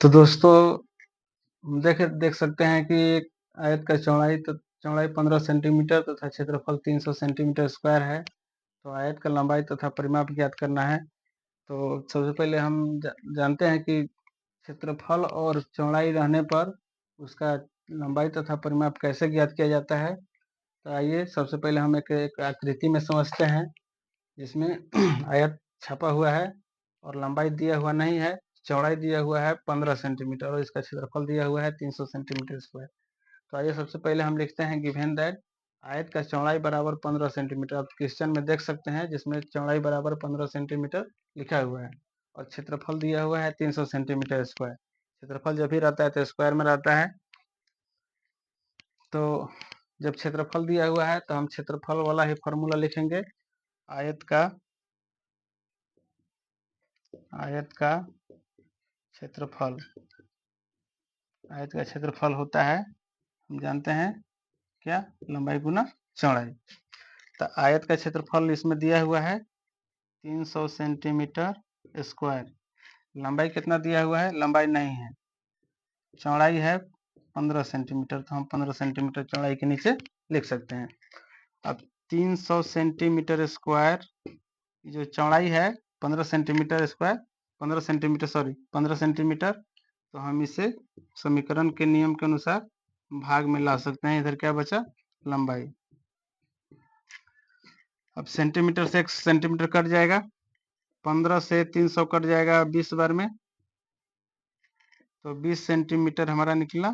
तो दोस्तों देख देख सकते हैं कि एक आयत का चौड़ाई 15 सेंटीमीटर तथा क्षेत्रफल 300 सेंटीमीटर स्क्वायर है। तो आयत का लंबाई तथा परिमाप ज्ञात करना है। तो सबसे पहले हम जानते हैं कि क्षेत्रफल और चौड़ाई रहने पर उसका लंबाई तथा परिमाप कैसे ज्ञात किया जाता है। तो आइए सबसे पहले हम एक आकृति में समझते हैं, जिसमें आयत छपा हुआ है और लंबाई दिया हुआ नहीं है। चौड़ाई दिया हुआ है 15 सेंटीमीटर और इसका क्षेत्रफल दिया हुआ है 300 सेंटीमीटर स्क्वायर। तो आइए सबसे पहले हम लिखते हैं गिवन दैट आयत का चौड़ाई बराबर 15 सेंटीमीटर। आप क्वेश्चन में देख सकते हैं जिसमें चौड़ाई बराबर 15 सेंटीमीटर लिखा हुआ है और क्षेत्रफल दिया हुआ है 300 सेंटीमीटर स्क्वायर। क्षेत्रफल जब भी रहता है तो स्क्वायर में रहता है। तो जब क्षेत्रफल दिया हुआ है तो हम क्षेत्रफल वाला ही फॉर्मूला लिखेंगे। आयत का क्षेत्रफल होता है, हम जानते हैं क्या, लंबाई गुना चौड़ाई। तो आयत का क्षेत्रफल इसमें दिया हुआ है 300 सेंटीमीटर स्क्वायर। लंबाई कितना दिया हुआ है, लंबाई नहीं है। चौड़ाई है 15 सेंटीमीटर, तो हम 15 सेंटीमीटर चौड़ाई के नीचे लिख सकते हैं। अब 300 सेंटीमीटर स्क्वायर जो चौड़ाई है 15 सेंटीमीटर स्क्वायर 15 सेंटीमीटर, तो हम इसे समीकरण के नियम के अनुसार भाग में ला सकते हैं। इधर क्या बचा, लंबाई। अब सेंटीमीटर से 1 सेंटीमीटर कट जाएगा, 15 से 300 कट जाएगा 20 बार में, तो 20 सेंटीमीटर हमारा निकला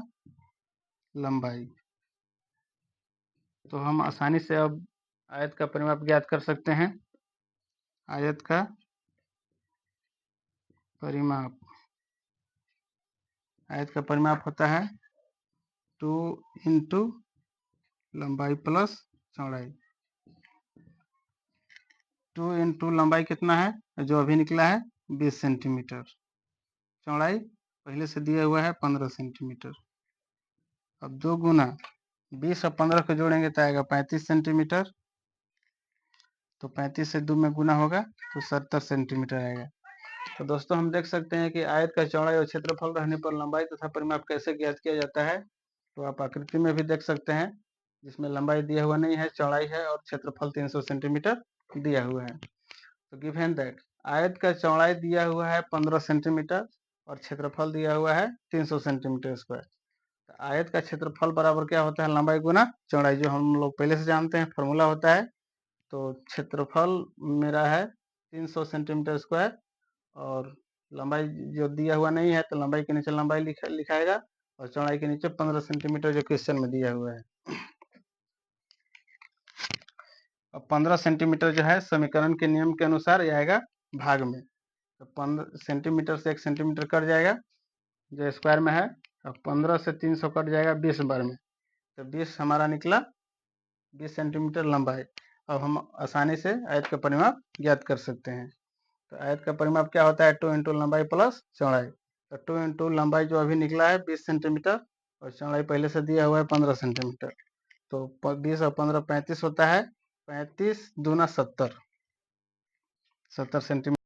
लंबाई। तो हम आसानी से अब आयत का परिमाप ज्ञात कर सकते हैं। आयत का परिमाप होता है 2 इंटू लंबाई प्लस चौड़ाई। 2 इंटू लंबाई कितना है, जो अभी निकला है 20 सेंटीमीटर। चौड़ाई पहले से दिया हुआ है 15 सेंटीमीटर। अब 2 गुना 20 और 15 को जोड़ेंगे तो आएगा 35 सेंटीमीटर। तो 35 से 2 में गुना होगा तो 70 सेंटीमीटर आएगा। तो दोस्तों हम देख सकते हैं कि आयत का चौड़ाई और क्षेत्रफल रहने पर लंबाई तथा परिमाप कैसे ज्ञात किया जाता है। तो आप आकृति में भी देख सकते हैं, जिसमें लंबाई दिया हुआ नहीं है, चौड़ाई है और क्षेत्रफल 300 सेंटीमीटर दिया हुआ है। तो गिवन दैट आयत का चौड़ाई दिया हुआ है 15 सेंटीमीटर और क्षेत्रफल दिया हुआ है 300 सेंटीमीटर स्क्वायर। तो आयत का क्षेत्रफल बराबर क्या होता है, लंबाई गुना चौड़ाई, जो हम लोग पहले से जानते हैं, फॉर्मूला होता है। तो क्षेत्रफल मेरा है 300 सेंटीमीटर स्क्वायर और लंबाई जो दिया हुआ नहीं है तो लंबाई के नीचे लंबाई लिखाएगा और चौड़ाई के नीचे 15 सेंटीमीटर जो क्वेश्चन में दिया हुआ है। अब 15 सेंटीमीटर जो है समीकरण के नियम के अनुसार आएगा भाग में। तो 15 सेंटीमीटर से 1 सेंटीमीटर कट जाएगा जो स्क्वायर में है। अब 15 से 300 कट जाएगा 20 बार में, तो 20 हमारा निकला 20 सेंटीमीटर लंबाई। अब हम आसानी से आयत का परिमाप ज्ञात कर सकते हैं। तो आयत का परिमाप क्या होता है, 2 इंटू लंबाई प्लस चौड़ाई। तो 2 इंटू लंबाई जो अभी निकला है 20 सेंटीमीटर और चौड़ाई पहले से दिया हुआ है 15 सेंटीमीटर। तो 20 और 15 35 होता है, 35 दूना 70 सेंटीमीटर।